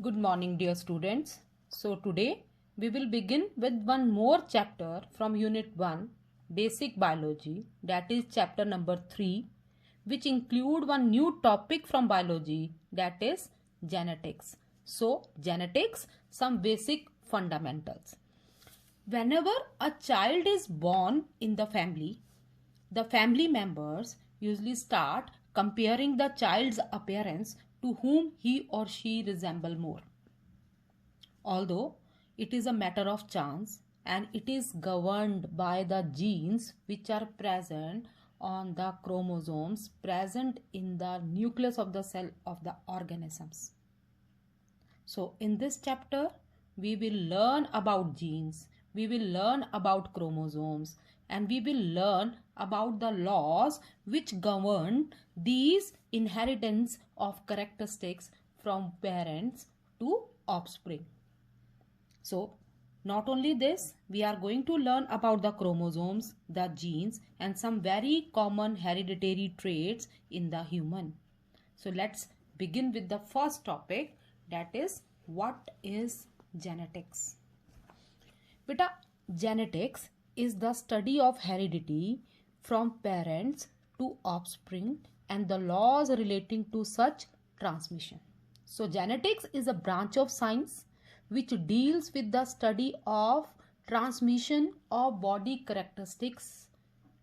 Good morning, dear students. So, today we will begin with one more chapter from Unit 1, Basic Biology, that is chapter number 3, which include one new topic from biology, that is genetics. So, genetics, some basic fundamentals. Whenever a child is born in the family members usually start comparing the child's appearance to whom he or she resemble more. Although it is a matter of chance and it is governed by the genes which are present on the chromosomes present in the nucleus of the cell of the organisms. So in this chapter, we will learn about genes, we will learn about chromosomes, and we will learn about the laws which govern these inheritance of characteristics from parents to offspring. So, not only this, we are going to learn about the chromosomes, the genes, and some very common hereditary traits in the human. So, let's begin with the first topic, that is, what is genetics? Beta, genetics is the study of heredity from parents to offspring and the laws relating to such transmission. So, genetics is a branch of science which deals with the study of transmission of body characteristics,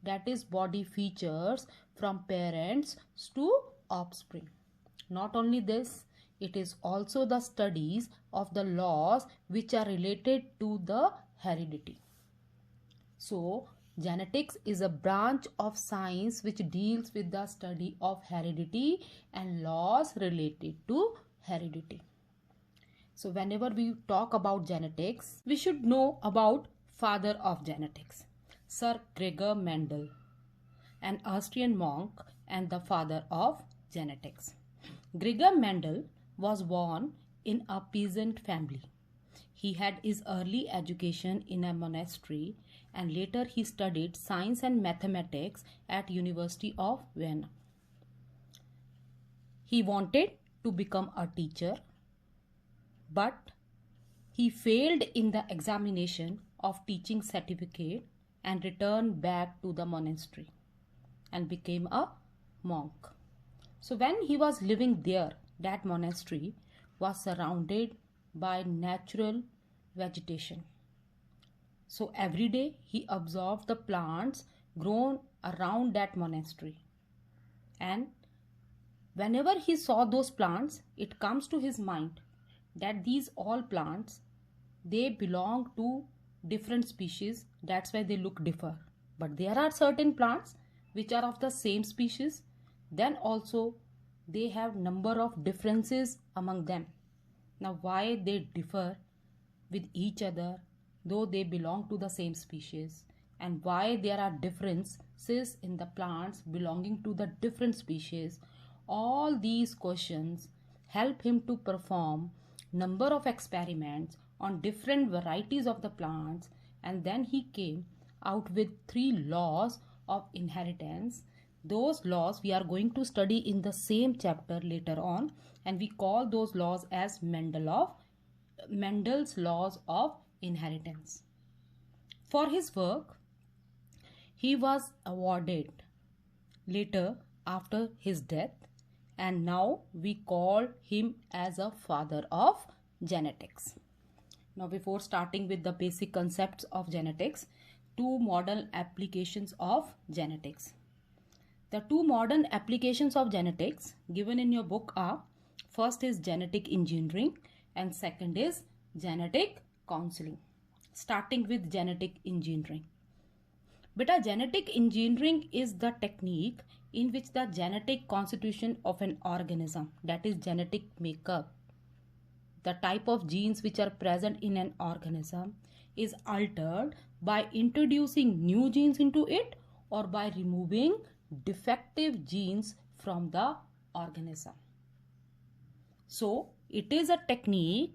that is body features, from parents to offspring. Not only this, it is also the studies of the laws which are related to the heredity. So, genetics is a branch of science which deals with the study of heredity and laws related to heredity. So whenever we talk about genetics, we should know about father of genetics, Sir Gregor Mendel, an Austrian monk and the father of genetics. Gregor Mendel was born in a peasant family. He had his early education in a monastery and later he studied science and mathematics at University of Vienna. He wanted to become a teacher, but he failed in the examination of teaching certificate and returned back to the monastery and became a monk. So when he was living there, that monastery was surrounded by natural vegetation. So every day he observed the plants grown around that monastery, and whenever he saw those plants, it comes to his mind that these all plants, they belong to different species, that's why they look differ. But there are certain plants which are of the same species, then also they have number of differences among them. Now why they differ with each other though they belong to the same species, and why there are differences in the plants belonging to the different species, all these questions help him to perform number of experiments on different varieties of the plants, and then he came out with 3 laws of inheritance. Those laws we are going to study in the same chapter later on, and we call those laws as Mendel's laws of inheritance. For his work, he was awarded later after his death, and now we call him as a father of genetics. Now before starting with the basic concepts of genetics, 2 modern applications of genetics. The 2 modern applications of genetics given in your book are, first is genetic engineering and second is genetic counseling. Starting with genetic engineering. Beta, genetic engineering is the technique in which the genetic constitution of an organism, that is genetic makeup, the type of genes which are present in an organism, is altered by introducing new genes into it or by removing defective genes from the organism. So it is a technique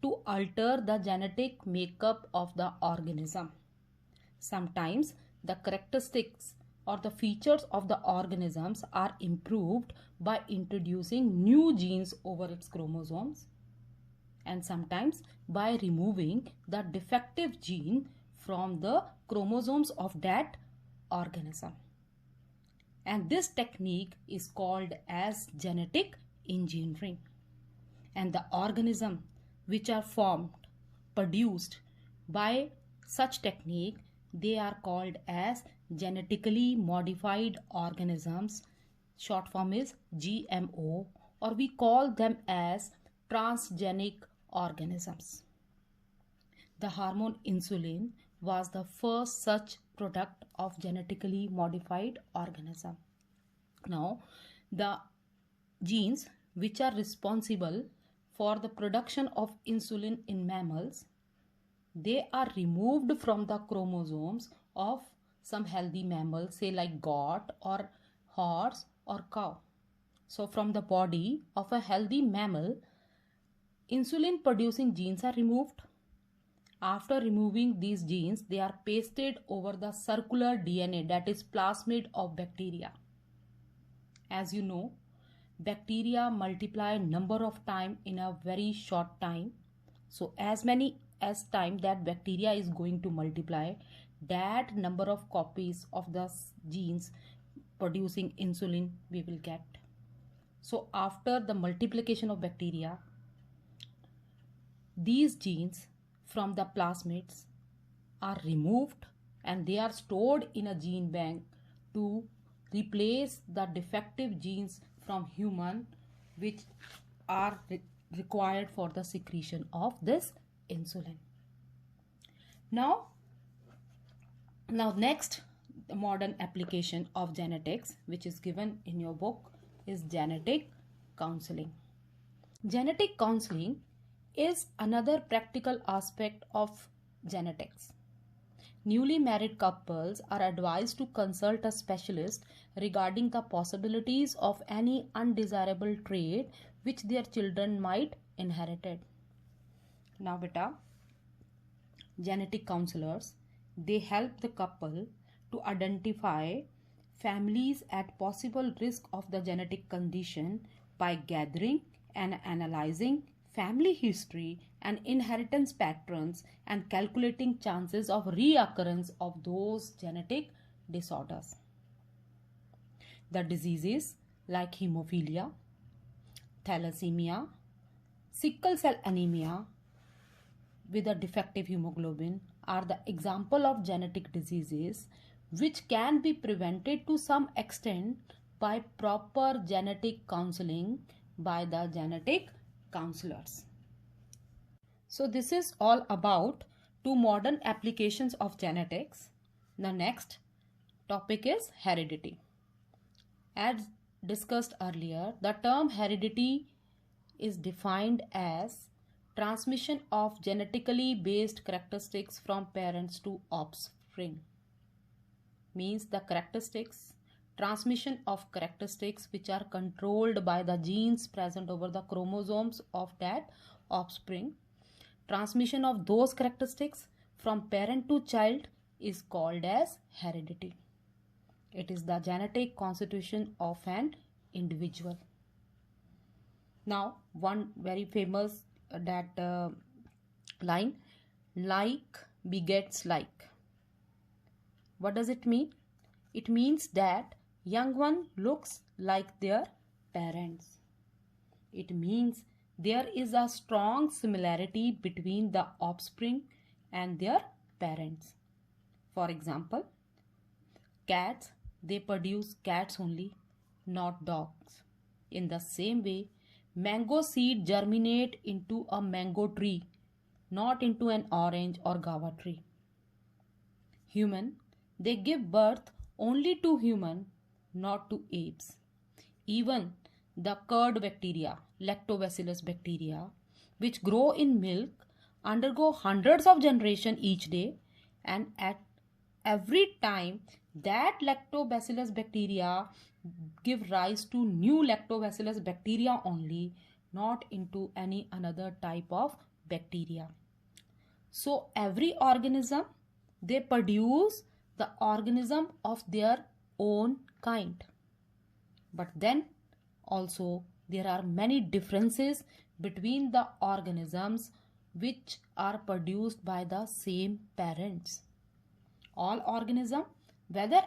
to alter the genetic makeup of the organism. Sometimes the characteristics or the features of the organisms are improved by introducing new genes over its chromosomes. and sometimes by removing the defective gene from the chromosomes of that organism. And this technique is called as genetic engineering. And the organism which are formed, produced by such technique, they are called as genetically modified organisms. Short form is GMO, or we call them as transgenic organisms. The hormone insulin was the first such product of genetically modified organism. Now, the genes which are responsible for the production of insulin in mammals, they are removed from the chromosomes of some healthy mammals, say like goat or horse or cow. So from the body of a healthy mammal, insulin producing genes are removed. After removing these genes, they are pasted over the circular DNA, that is plasmid of bacteria. As you know, bacteria multiply number of time in a very short time. So as many as time that bacteria is going to multiply, that number of copies of the genes producing insulin we will get. So after the multiplication of bacteria, these genes from the plasmids are removed and they are stored in a gene bank to replace the defective genes from human which are required for the secretion of this insulin. Now next, the modern application of genetics which is given in your book is genetic counseling. Genetic counseling is another practical aspect of genetics. Newly married couples are advised to consult a specialist regarding the possibilities of any undesirable trait which their children might inherit. Now beta, genetic counselors, they help the couple to identify families at possible risk of the genetic condition by gathering and analyzing family history and inheritance patterns and calculating chances of reoccurrence of those genetic disorders. The diseases like hemophilia, thalassemia, sickle cell anemia with a defective hemoglobin are the example of genetic diseases which can be prevented to some extent by proper genetic counseling by the genetic counselors. So this is all about two modern applications of genetics. The next topic is heredity. As discussed earlier, the term heredity is defined as transmission of genetically based characteristics from parents to offspring. Means the transmission of characteristics which are controlled by the genes present over the chromosomes of that offspring. Transmission of those characteristics from parent to child is called as heredity. It is the genetic constitution of an individual. Now, one very famous line, like begets like. What does it mean? It means that young one looks like their parents. It means there is a strong similarity between the offspring and their parents. For example, cats, they produce cats only, not dogs. In the same way, mango seed germinate into a mango tree, not into an orange or guava tree. Human, they give birth only to human, not to apes. Even the curd bacteria, lactobacillus bacteria, which grow in milk, undergo hundreds of generations each day, and at every time that lactobacillus bacteria give rise to new lactobacillus bacteria only, not into any another type of bacteria. So every organism, they produce the organism of their own kind. But then also there are many differences between the organisms which are produced by the same parents. All organisms, whether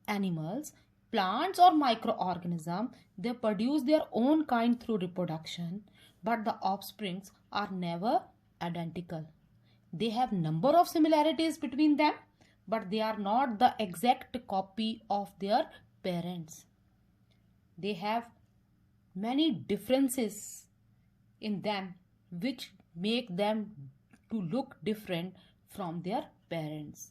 animals, plants or microorganisms, they produce their own kind through reproduction, but the offsprings are never identical. They have number of similarities between them, but they are not the exact copy of their parents. They have many differences in them which make them to look different from their parents,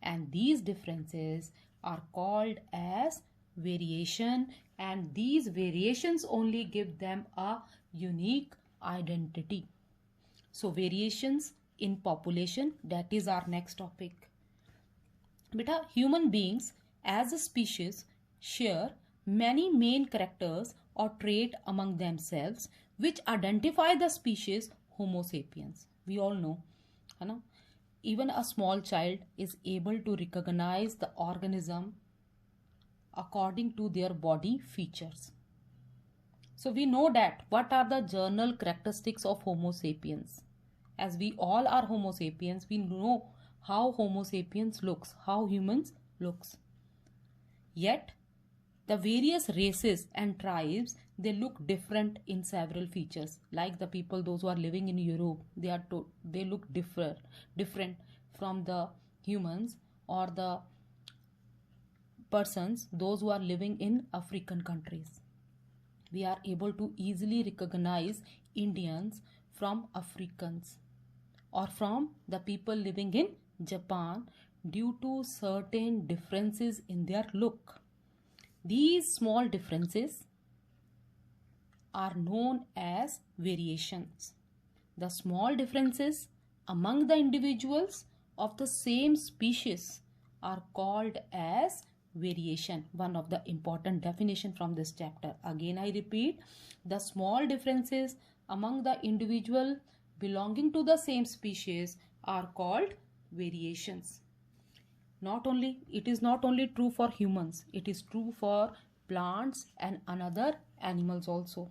and these differences are called as variation, and these variations only give them a unique identity. So variations in population, that is our next topic. Beta, human beings as a species share many main characters or traits among themselves which identify the species Homo sapiens. We all know, है ना? Even a small child is able to recognize the organism according to their body features. So we know that what are the general characteristics of Homo sapiens. As we all are Homo sapiens, we know how Homo sapiens looks, how humans looks. Yet the various races and tribes, they look different in several features. Like the people, those who are living in Europe, they look different from the humans or the persons, those who are living in African countries. We are able to easily recognize Indians from Africans or from the people living in Japan due to certain differences in their look. These small differences are known as variations. The small differences among the individuals of the same species are called as variation. One of the important definition from this chapter. Again I repeat, the small differences among the individual belonging to the same species are called variations. It is not only true for humans, it is true for plants and another animals also.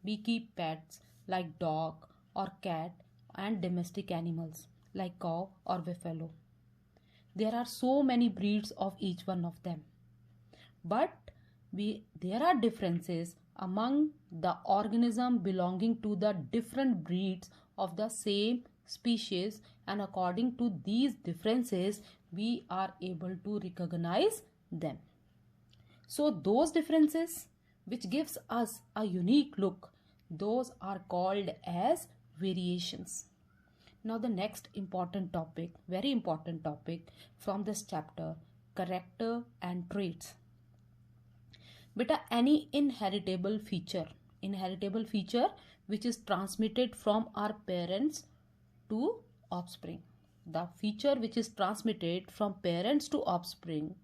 We keep pets like dog or cat and domestic animals like cow or buffalo. There are so many breeds of each one of them. But there are differences among the organism belonging to the different breeds of the same species, and according to these differences we are able to recognize them. So those differences which gives us a unique look, those are called as variations. Now the next important topic, very important topic from this chapter, character and traits. Beta, any inheritable feature which is transmitted from our parents to offspring. The feature which is transmitted from parents to offspring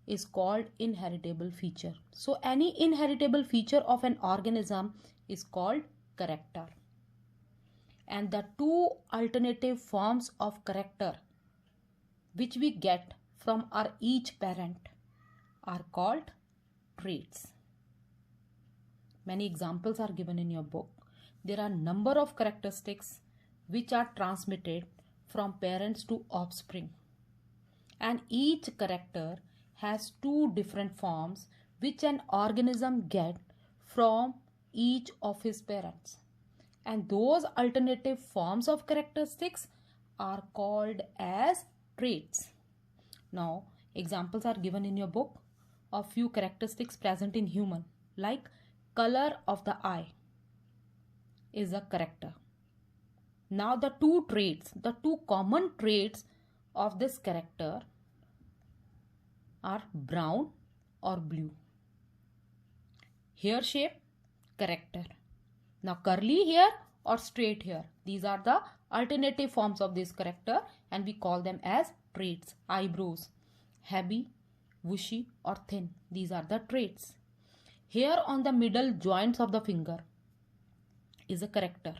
is called inheritable feature. So any inheritable feature of an organism is called character. And the two alternative forms of character which we get from our each parent are called traits. Many examples are given in your book. There are number of characteristics which are transmitted from parents to offspring, and each character has two different forms which an organism gets from each of his parents, and those alternative forms of characteristics are called as traits. Now examples are given in your book of few characteristics present in human, like color of the eye is a character. Now the two common traits of this character are brown or blue. Hair shape, character. Now curly hair or straight hair, these are the alternative forms of this character and we call them as traits. Eyebrows, heavy, bushy or thin, these are the traits. Hair on the middle joints of the finger is a character.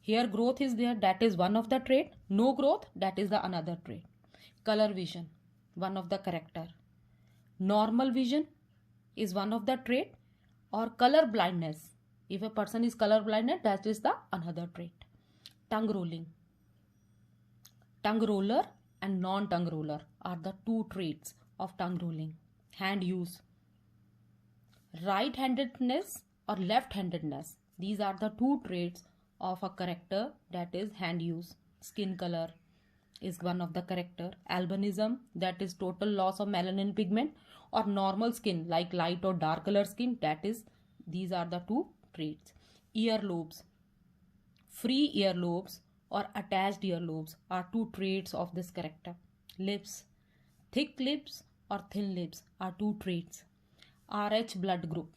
Hair growth is there, that is one of the trait. No growth, that is the another trait. Color vision, one of the character. Normal vision is one of the trait, or color blindness If a person is colorblind, that is the another trait. Tongue rolling. Tongue roller and non-tongue roller are the two traits of tongue rolling. Hand use. Right-handedness or left-handedness. These are the two traits of a character, that is hand use. Skin color is one of the character. Albinism, that is total loss of melanin pigment, or normal skin like light or dark color skin, that is, these are the two traits. Earlobes. Free earlobes or attached earlobes are two traits of this character. Lips. Thick lips or thin lips are two traits. Rh blood group,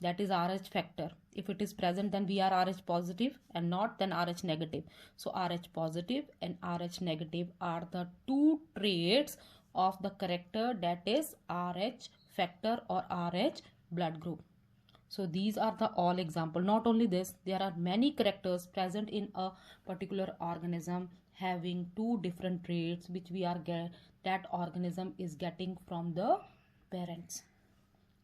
that is Rh factor. If it is present, then we are Rh positive, and not, then Rh negative. So Rh positive and Rh negative are the two traits of the character, that is Rh factor or Rh blood group. So these are the all example. Not only this, there are many characters present in a particular organism having two different traits which that organism is getting from the parents.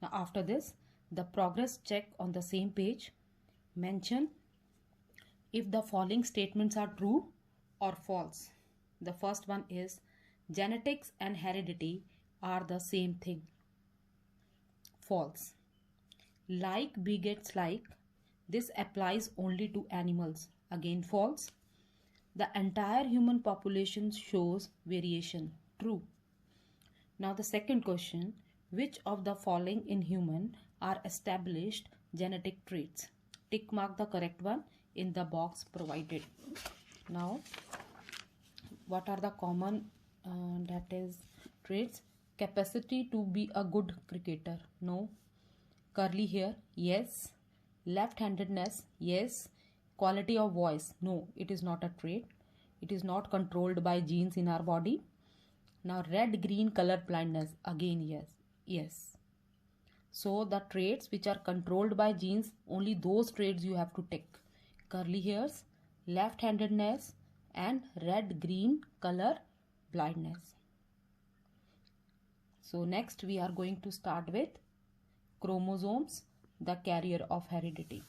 Now after this, the progress check on the same page. Mention if the following statements are true or false. The first one is genetics and heredity are the same thing. False. Like begets like. This applies only to animals. Again false. The entire human population shows variation. True. Now the second question, which of the following in human are established genetic traits? Tick mark the correct one in the box provided. Now, what are the common that is traits? Capacity to be a good cricketer. No. Curly hair. Yes. Left-handedness. Yes. Quality of voice. No, it is not a trait. It is not controlled by genes in our body. Now red-green color blindness. Again yes. Yes. So the traits which are controlled by genes, only those traits you have to tick. Curly hairs, left-handedness, and red-green color blindness. So next we are going to start with chromosomes, the carrier of heredity.